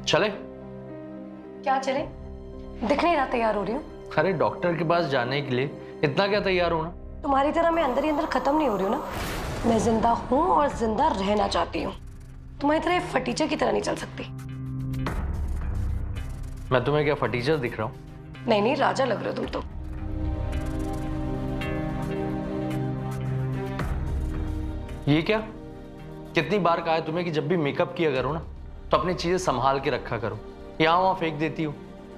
चले? क्या चले? दिख नहीं रहा तैयार हो रही हूँ। अरे डॉक्टर के पास जाने के लिए इतना क्या तैयार होना? तुम्हारी तरह मैं अंदर ही अंदर खत्म नहीं हो रही हूँ ना। मैं जिंदा हूँ और जिंदा रहना चाहती हूँ। तुम्हारी तरह फटीचर की तरह नहीं चल सकती। मैं तुम्हें क्या फटीचर दिख रहा हूँ? नहीं नहीं, राजा लग रहे हो तुम तो। ये क्या? कितनी बार कहा है तुम्हें कि जब भी मेकअप किया करो ना तो अपनी चीजें संभाल के रखा करो, यहाँ वहां फेंक देती हो।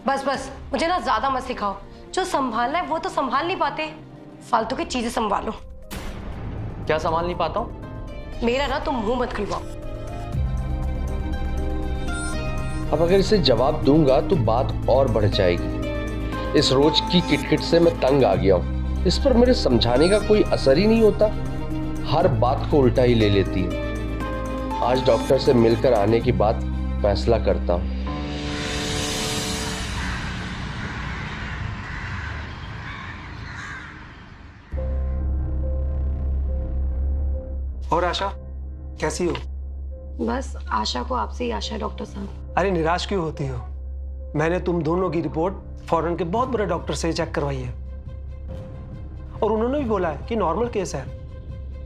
बस बस, मुझे ना ज्यादा मत सिखाओ। जो संभालना है वो तो संभाल नहीं पाते। फालतू की चीजें संभालो। क्या संभाल नहीं पाता हूँ? मेरा ना तुम मुंह मत खुलवाओ। अब अगर इसे जवाब दूंगा तो बात और बढ़ जाएगी। इस रोज की किटकिट से मैं तंग आ गया हूं। इस पर मेरे समझाने का कोई असर ही नहीं होता। हर बात को उल्टा ही ले लेती है। आज डॉक्टर से मिलकर आने की बात फैसला करता हूं। और आशा कैसी हो? बस आशा को आपसे ही आशा है डॉक्टर साहब। अरे निराश क्यों होती हो? मैंने तुम दोनों की रिपोर्ट फॉरेन के बहुत बड़े डॉक्टर से चेक करवाई है और उन्होंने भी बोला है कि नॉर्मल केस है,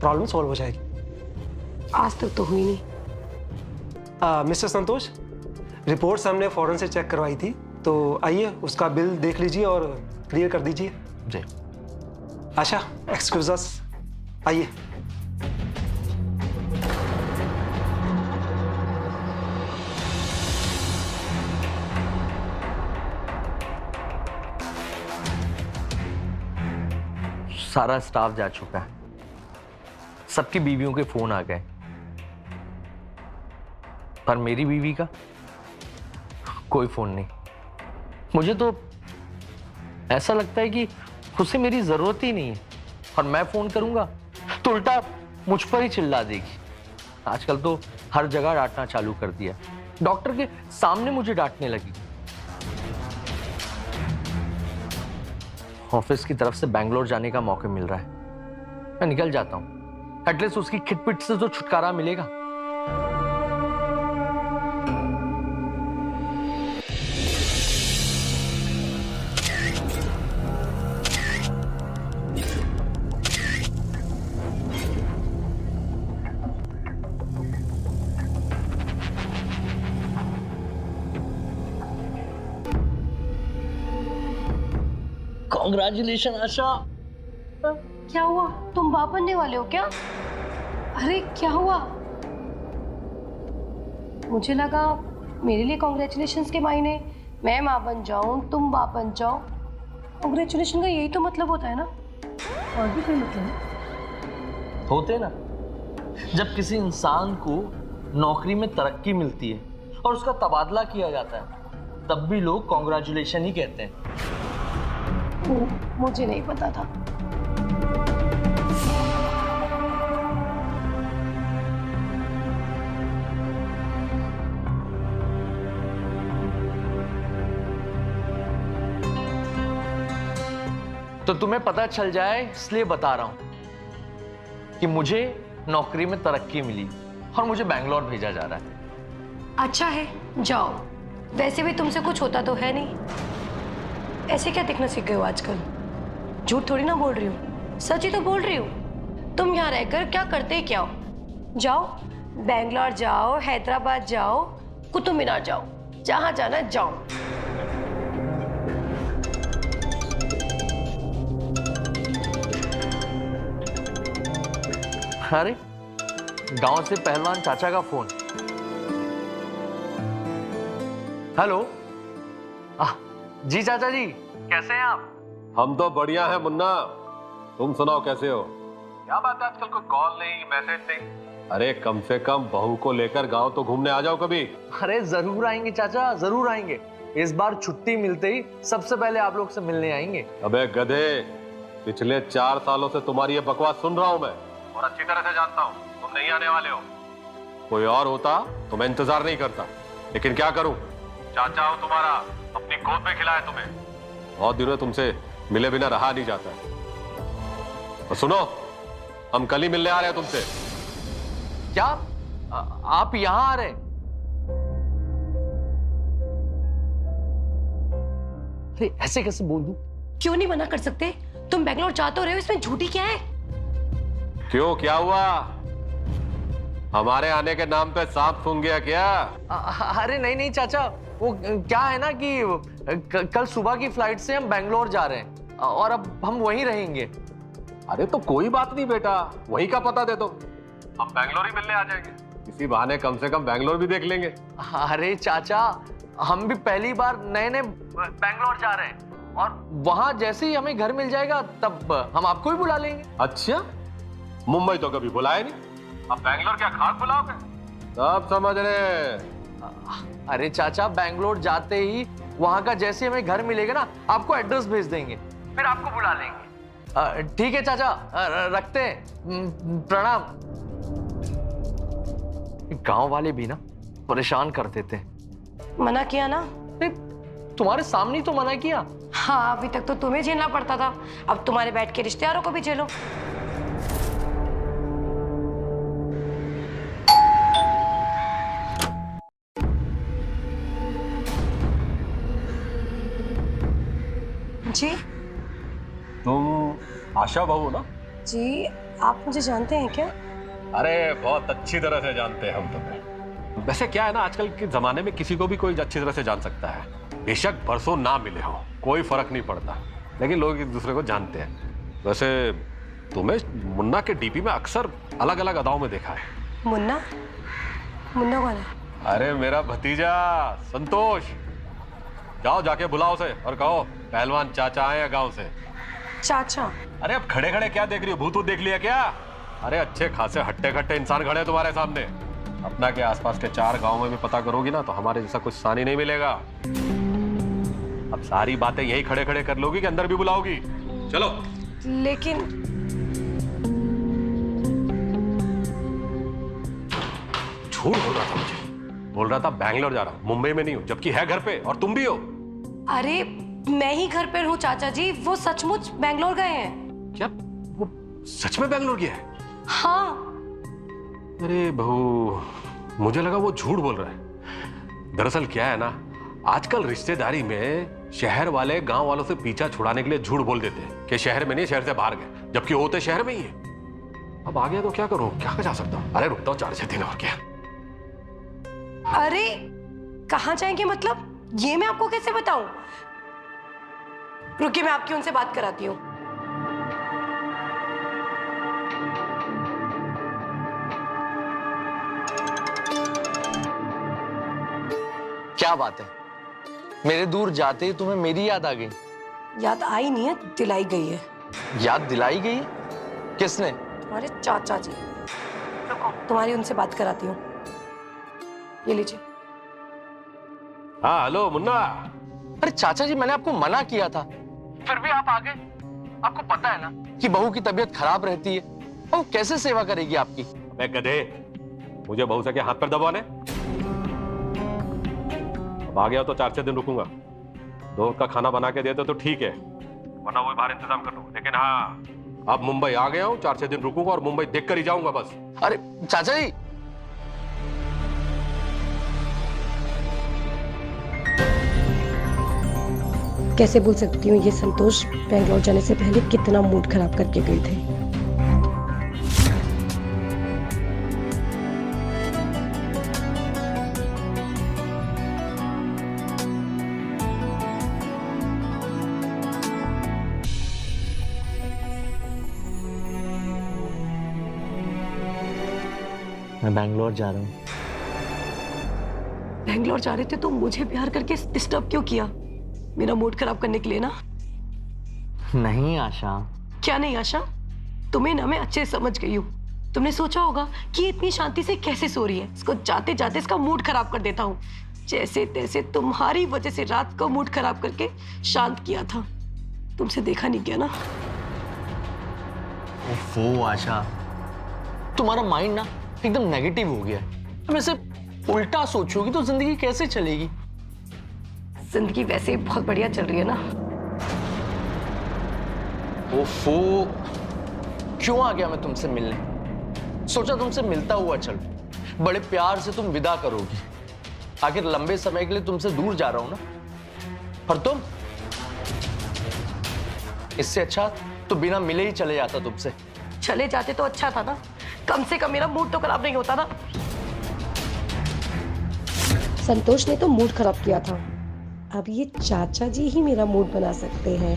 प्रॉब्लम सॉल्व हो जाएगी। आज तक तो हुई नहीं। मिस्टर संतोष, रिपोर्ट्स हमने फॉरेन से चेक करवाई थी, तो आइए उसका बिल देख लीजिए और क्लियर कर दीजिए। जी। आशा एक्सक्यूज अस, आइए। सारा स्टाफ जा चुका है, सबकी बीवियों के फोन आ गए, पर मेरी बीवी का कोई फोन नहीं। मुझे तो ऐसा लगता है कि उसे मेरी जरूरत ही नहीं है और मैं फोन करूंगा तो उल्टा मुझ पर ही चिल्ला देगी। आजकल तो हर जगह डांटना चालू कर दिया, डॉक्टर के सामने मुझे डांटने लगी। ऑफिस की तरफ से बैंगलोर जाने का मौका मिल रहा है, मैं निकल जाता हूं। एटलीस्ट उसकी खिटपिट से तो छुटकारा मिलेगा। कांग्रेचुलेशन आशा। क्या हुआ? तुम बाप बनने वाले हो क्या? अरे क्या हुआ? मुझे लगा मेरे लिए कांग्रेचुलेशंस के मायने मैं माँ बन जाऊं, तुम बाप बन जाओ। कांग्रेचुलेशन का यही तो मतलब होता है ना? और भी कोई मतलब है? होते ना, जब किसी इंसान को नौकरी में तरक्की मिलती है और उसका तबादला किया जाता है तब भी लोग कांग्रेचुलेशन ही कहते हैं। मुझे नहीं पता था। तो तुम्हें पता चल जाए इसलिए बता रहा हूं कि मुझे नौकरी में तरक्की मिली और मुझे बैंगलोर भेजा जा रहा है। अच्छा है, जाओ। वैसे भी तुमसे कुछ होता तो है नहीं। ऐसे क्या दिखना सीख गए हो आजकल? झूठ थोड़ी ना बोल रही हूँ, सच ही तो बोल रही हूँ। तुम यहाँ रहकर क्या करते क्या हो? जाओ, बैंगलोर जाओ, हैदराबाद जाओ, कुतुब मीनार जाओ, जहां जाना जाओ। अरे गांव से पहलवान चाचा का फोन। हेलो। जी चाचा जी, कैसे हैं आप? हम तो बढ़िया हैं मुन्ना, तुम सुनाओ कैसे हो? क्या बात है, आजकल कोई कॉल नहीं, मैसेज नहीं। अरे कम से कम बहू को लेकर गांव तो घूमने आ जाओ कभी। अरे जरूर आएंगे चाचा, जरूर आएंगे। इस बार छुट्टी मिलते ही सबसे पहले आप लोग से मिलने आएंगे। अबे गधे, पिछले 4 सालों से तुम्हारी ये बकवास सुन रहा हूं मैं और अच्छी तरह से जानता हूँ तुम नहीं आने वाले हो। कोई और होता तो मैं इंतजार नहीं करता, लेकिन क्या करूं, चाचा हो तुम्हारा, अपनी गोद में खिलाया तुम्हें। बहुत दिनों तुमसे मिले बिना रहा नहीं जाता। और सुनो, हम कल ही मिलने आ रहे हैं तुमसे। क्या आप यहाँ आ रहे? अरे ऐसे कैसे बोल दूं? क्यों नहीं मना कर सकते? तुम बेंगलोर जा तो रहे हो, इसमें झूठी क्या है? क्यों, क्या हुआ? हमारे आने के नाम पे सांप सूंघ गया क्या? अरे नहीं नहीं चाचा, वो क्या है ना कि कल सुबह की फ्लाइट से हम बेंगलोर जा रहे हैं और अब हम वहीं रहेंगे। अरे तो कोई बात नहीं बेटा, वहीं का पता दे दो, हम बेंगलोर ही मिलने आ जाएंगे। इसी बहाने कम से कम बेंगलोर भी देख लेंगे। अरे चाचा, हम भी पहली बार नए नए बेंगलोर जा रहे हैं और वहां जैसे ही हमें घर मिल जाएगा तब हम आपको भी बुला लेंगे। अच्छा, मुंबई तो कभी बुलाया नहीं, अब बेंगलोर क्या खाक बुलाओगे? सब समझ रहे। अरे चाचा, बेंगलोर जाते ही वहां का जैसे हमें घर मिलेगा ना, आपको एड्रेस भेज देंगे, फिर आपको बुला लेंगे। ठीक है चाचा, रखते हैं। प्रणाम। गांव वाले भी ना परेशान कर देते हैं। मना किया ना? तुम्हारे सामने तो मना किया। हाँ, अभी तक तो तुम्हें झेलना पड़ता था, अब तुम्हारे बैठ के रिश्तेदारों को भी झेलो। जी तुम आशा बहू ना? जी, आप मुझे जानते हैं क्या? अरे बहुत अच्छी तरह से जानते हैं हम तुम्हें। वैसे क्या है ना, आजकल के जमाने में किसी को भी कोई अच्छी तरह से जान सकता है, बेशक बरसों ना मिले हो, कोई फर्क नहीं पड़ता, लेकिन लोग एक दूसरे को जानते हैं। वैसे तुम्हें मुन्ना के डीपी में अक्सर अलग अलग अदाओं में देखा है। मुन्ना? मुन्ना कौन है? अरे मेरा भतीजा संतोष। जाओ जाके बुलाओ उसे और कहो पहलवान चाचा आए हैं गांव से। चाचा? अरे अब खड़े खड़े क्या देख रही हो, भूत देख लिया क्या? अरे अच्छे खासे हट्टे खट्टे इंसान खड़े हैं तुम्हारे सामने। अपना के आसपास के 4 गांव में भी पता करोगी ना तो हमारे जैसा कुछ सानी नहीं मिलेगा। अब सारी बातें यही खड़े खड़े कर लोगी कि अंदर भी बुलाओगी? चलो। लेकिन झूठ बोल रहा था मुझे, बोल रहा था बैंगलोर जा रहा हूं, मुंबई में नहीं हूं, जबकि है घर पे और तुम भी हो। अरे मैं ही घर पर हूँ चाचा जी, वो सचमुच बेंगलोर गए हैं। क्या वो सच में बैंगलोर गया है? हाँ। अरे बहू, मुझे लगा वो झूठ बोल रहा है। दरअसल क्या है ना, आजकल रिश्तेदारी में शहर वाले गांव वालों से पीछा छुड़ाने के लिए झूठ बोल देते हैं कि शहर में नहीं, शहर से बाहर गए, जबकि होते शहर में ही है। अब आ गया तो क्या करूं, क्या जा सकता हूं? अरे रुकता हूं 4-6 दिन और क्या। अरे कहाँ जाएंगे मतलब, ये मैं आपको कैसे बताऊं? रुकिए, मैं आपकी उनसे बात कराती हूँ। क्या बात है, मेरे दूर जाते ही तुम्हें मेरी याद आ गई? याद आई नहीं है, दिलाई गई है। याद दिलाई गई? किसने? तुम्हारे चाचा जी। रुको, तुम्हारी उनसे बात कराती हूँ। ये लीजिए। हाँ हेलो मुन्ना। अरे चाचा जी, मैंने आपको मना किया था, फिर भी आप आ गए। आपको पता है ना कि बहू की तबीयत खराब रहती है, और वो कैसे सेवा करेगी आपकी? मैं गधे, मुझे बहू से के हाथ पर दबाने? अब आ गया तो 4-6 दिन रुकूंगा। दोस्त का खाना बना के दे दो तो ठीक है, वरना वही बाहर इंतजाम कर लो। लेकिन हाँ, अब मुंबई आ गया हूँ, 4-6 दिन रुकूंगा और मुंबई देख कर ही जाऊंगा बस। अरे चाचा जी, कैसे भूल सकती हूँ, ये संतोष बेंगलोर जाने से पहले कितना मूड खराब करके गए थे। मैं बैंगलोर जा रहा हूँ। बेंगलोर जा रहे थे तो मुझे प्यार करके डिस्टर्ब क्यों किया? मेरा मूड खराब करने के लिए ना? नहीं आशा। क्या नहीं आशा? तुम्हें ना मैं अच्छे से समझ गई हूँ। तुमने सोचा होगा कि ये इतनी शांति से कैसे सो रही है, इसको जाते जाते इसका मूड खराब कर देता हूँ। जैसे तैसे तुम्हारी वजह से रात को मूड खराब करके शांत किया था। तुमसे देखा नहीं गया ना। ओफो आशा, तुम्हारा माइंड ना एकदम नेगेटिव हो गया है। वैसे उल्टा सोचोगी तो जिंदगी कैसे चलेगी? जिंदगी वैसे ही बहुत बढ़िया चल रही है ना। ओफो, क्यों आ गया मैं तुमसे मिलने? सोचा तुमसे मिलता हुआ चलो, बड़े प्यार से तुम विदा करोगी। आखिर लंबे समय के लिए तुमसे दूर जा रहा हूं ना। और इससे अच्छा तो बिना मिले ही चले जाता तुमसे। चले जाते तो अच्छा था ना, कम से कम मेरा मूड तो खराब नहीं होता ना। संतोष ने तो मूड खराब किया था, अब ये चाचा जी ही मेरा मूड बना सकते हैं।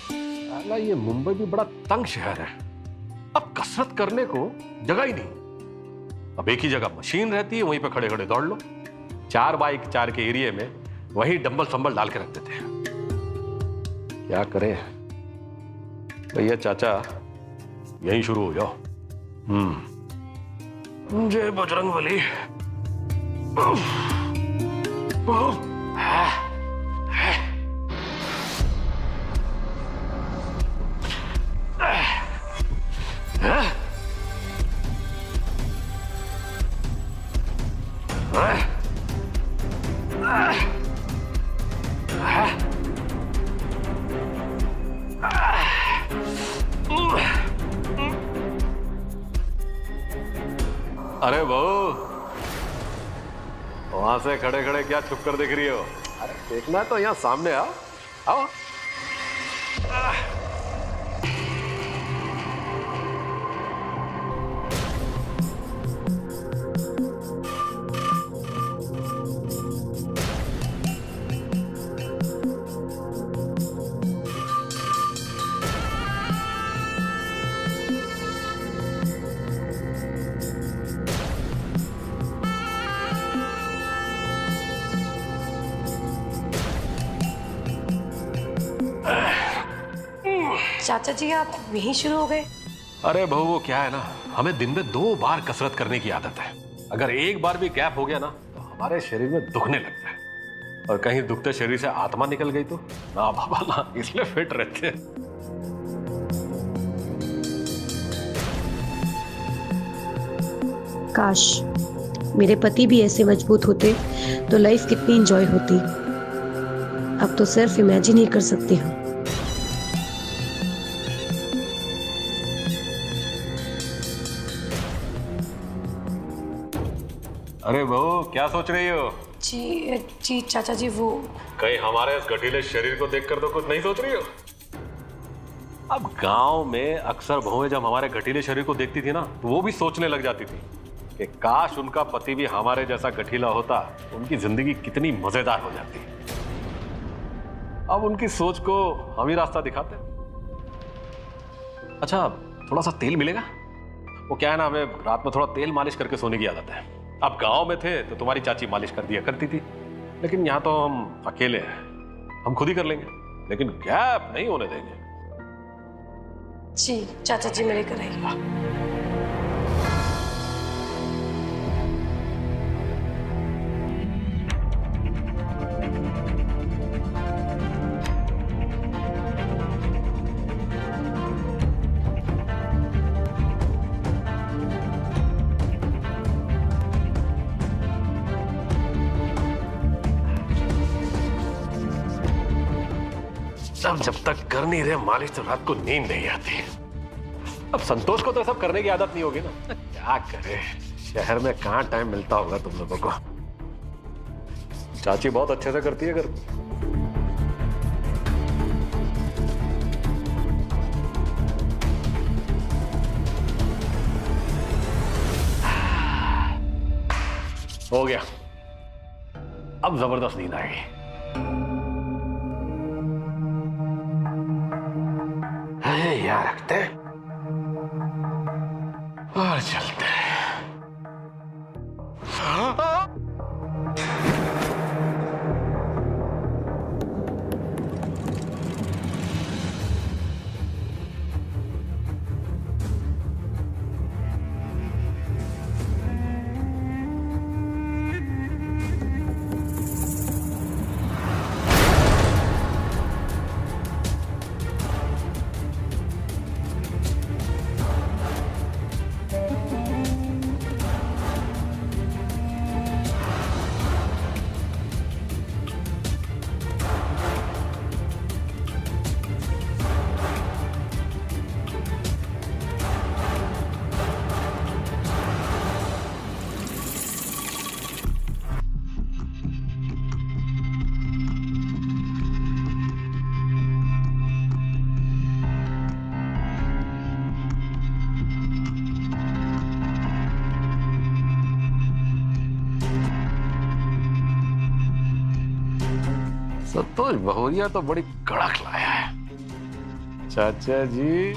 साला ये मुंबई भी बड़ा तंग शहर है। अब कसरत करने को जगह ही नहीं। अब एक ही जगह मशीन रहती है, वहीं पे खड़े खड़े दौड़ लो। 4x4 के एरिया में वही डंबल संबल डाल के रख देते हैं। क्या करें भैया, चाचा यहीं शुरू हो जाओ। जय बजरंगबली। अरे बहू, वहां से खड़े खड़े क्या छुप कर देख रही हो? अरे देखना है तो यहाँ सामने आओ। आओ। चाचा जी आप यहीं शुरू हो गए? अरे बहू, वो क्या है ना, हमें दिन में 2 बार कसरत करने की आदत है। अगर एक बार भी गैप हो गया ना तो हमारे शरीर में दुखने लगता है, और कहीं दुखते शरीर से आत्मा निकल गई तो ना बाबा ना, इसलिए फिट रहते हैं। काश मेरे पति भी ऐसे मजबूत होते तो लाइफ कितनी एंजॉय होती। अब तो सिर्फ इमेजिन ही कर सकती हूँ। अरे बहू, क्या सोच रही हो? जी चाचा जी, वो कहीं हमारे इस गठीले शरीर को देखकर तो कुछ नहीं सोच रही हो? अब गांव में अक्सर बहुएं जब हमारे गठीले शरीर को देखती थी ना तो वो भी सोचने लग जाती थी कि काश उनका पति भी हमारे जैसा गठीला होता, उनकी जिंदगी कितनी मजेदार हो जाती। अब उनकी सोच को हम ही रास्ता दिखाते। अच्छा, थोड़ा सा तेल मिलेगा? वो क्या है ना, हमें रात में थोड़ा तेल मालिश करके सोने की आदत है। अब गांव में थे तो तुम्हारी चाची मालिश कर दिया करती थी, लेकिन यहाँ तो हम अकेले हैं, हम खुद ही कर लेंगे, लेकिन गैप नहीं होने देंगे। जी चाचा जी, मेरे कराइए। सब जब तक कर नहीं रहे मालिश तो रात को नींद नहीं आती। अब संतोष को तो सब करने की आदत नहीं होगी ना, क्या करे, शहर में कहाँ टाइम मिलता होगा तुम लोगों को। चाची बहुत अच्छे से करती है घर में। हो गया, अब जबरदस्त नींद आएगी। यहाँ रखते और चलते हैं। संतोष बहुरिया तो बड़ी कड़क लाया है। चाचा जी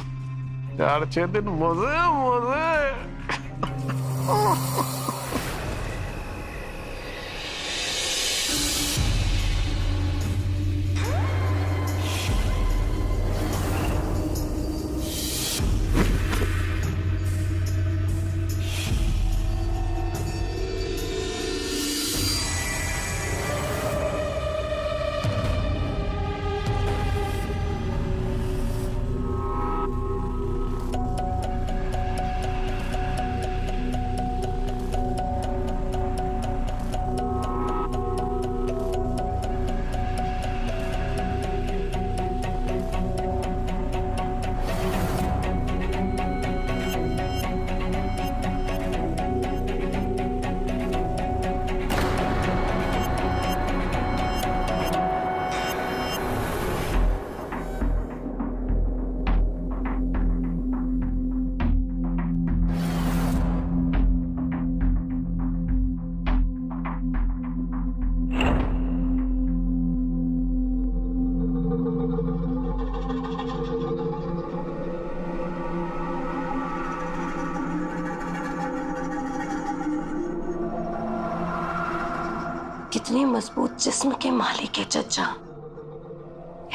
4-6 दिन मजे मजे। कितने मजबूत जिस्म के मालिक है चचा।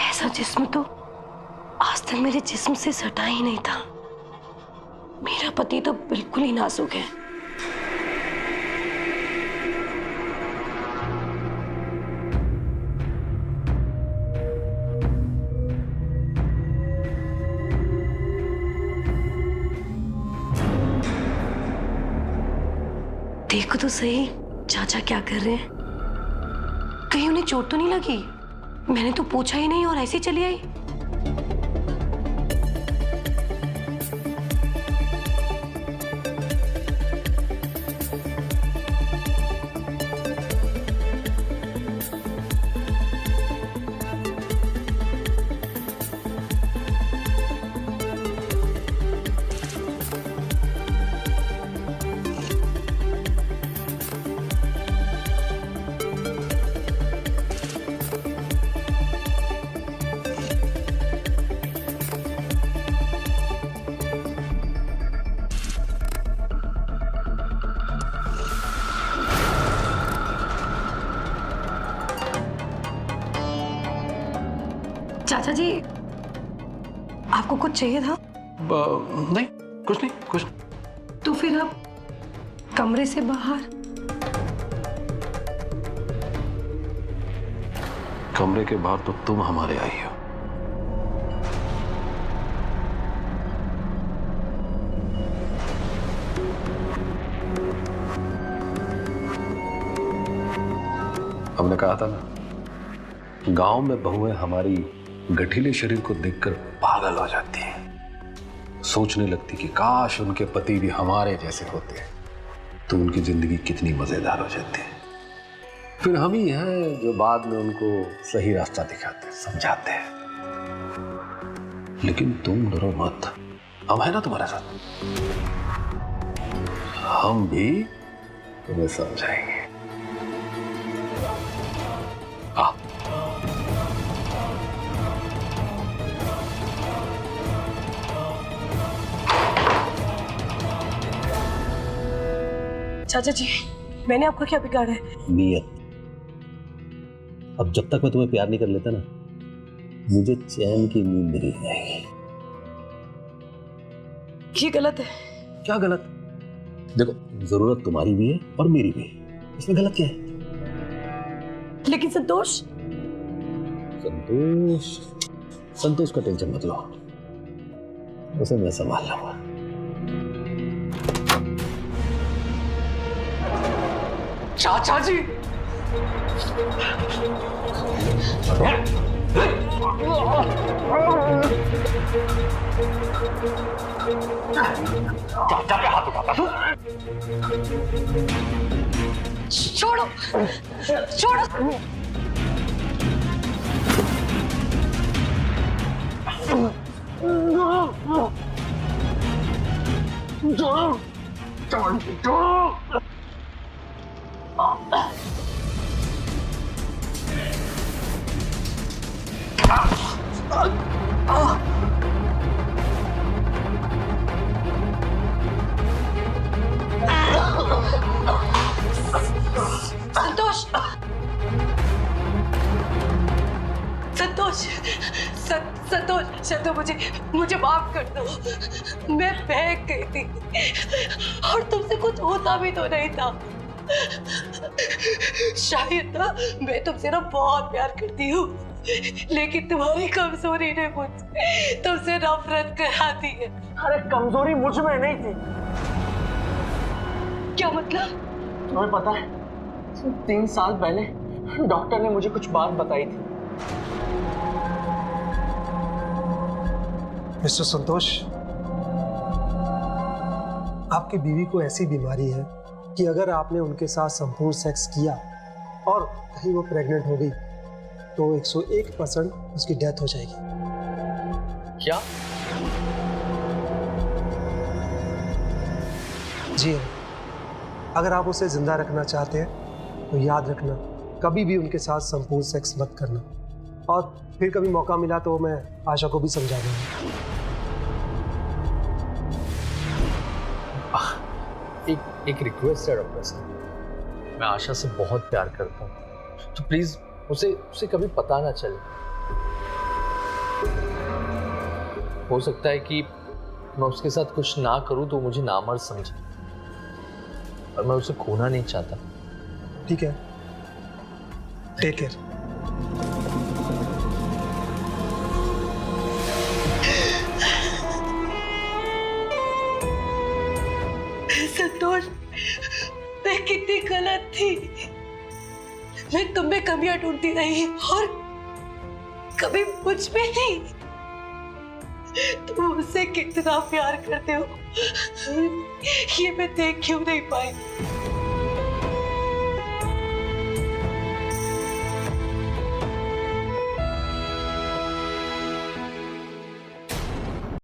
ऐसा जिस्म तो आज तक मेरे जिस्म से सटा ही नहीं था। मेरा पति तो बिल्कुल ही नाजुक है। देखो तो सही चाचा क्या कर रहे हैं। कहीं उन्हें चोट तो नहीं लगी? मैंने तो पूछा ही नहीं और ऐसे ही चली आई। चाचा जी आपको कुछ चाहिए था? नहीं कुछ नहीं। तो फिर आप कमरे से बाहर? कमरे के बाहर तो तुम हमारे आई हो। हमने कहा था ना, गांव में बहुएं हमारी गठीले शरीर को देखकर पागल हो जाती हैं। सोचने लगती कि काश उनके पति भी हमारे जैसे होते तो उनकी जिंदगी कितनी मजेदार हो जाती। फिर हम ही हैं जो बाद में उनको सही रास्ता दिखाते हैं, समझाते हैं। लेकिन तुम डरो मत, हम है ना तुम्हारे साथ। हम भी तुम्हें समझाएंगे। आ चाचा जी मैंने आपका क्या बिगाड़ा है? नियत। अब जब तक मैं तुम्हें प्यार नहीं कर लेता ना, मुझे चैन की नींद नहीं आएगी। ये गलत है। क्या गलत? देखो, जरूरत तुम्हारी भी है और मेरी भी है, इसमें गलत क्या है? लेकिन संतोष संतोष का टेंशन मत लो, उसे मैं संभाल लूंगा। चाचा जी चाचा पे हाथ उठाता तू? छोड़ो छोड़ो। संतोष, संतोष, संतोष, मुझे माफ कर दो। मैं बहक गई थी और तुमसे कुछ होता भी तो नहीं था। शायद ना मैं तुमसे ना बहुत प्यार करती हूँ, लेकिन तुम्हारी कमजोरी ने तुमसे नफरत करा दी है। अरे कमजोरी मुझ में नहीं थी। क्या मतलब? तुम्हें पता है 3 साल पहले डॉक्टर ने मुझे कुछ बात बताई थी। मिस्टर संतोष, आपकी बीवी को ऐसी बीमारी है कि अगर आपने उनके साथ संपूर्ण सेक्स किया और कहीं वो प्रेग्नेंट हो गई तो 101% उसकी डेथ हो जाएगी। क्या? जी हाँ, अगर आप उसे जिंदा रखना चाहते हैं तो याद रखना, कभी भी उनके साथ संपूर्ण सेक्स मत करना। और फिर कभी मौका मिला तो मैं आशा को भी समझा दूंगा। एक रिक्वेस्ट है डॉक्टर साहब, मैं आशा से बहुत प्यार करता हूँ, तो प्लीज उसे कभी पता ना चले। हो सकता है कि मैं उसके साथ कुछ ना करूं तो मुझे नामर्द समझे, और मैं उसे खोना नहीं चाहता। ठीक है, टेक केयर। संतोष, मैं कितनी गलत थी। मैं तुम में कमियां ढूंढती रही और कभी मुझ में नहीं। तुम मुझसे कितना प्यार करते हो ये मैं देख क्यों नहीं पाई।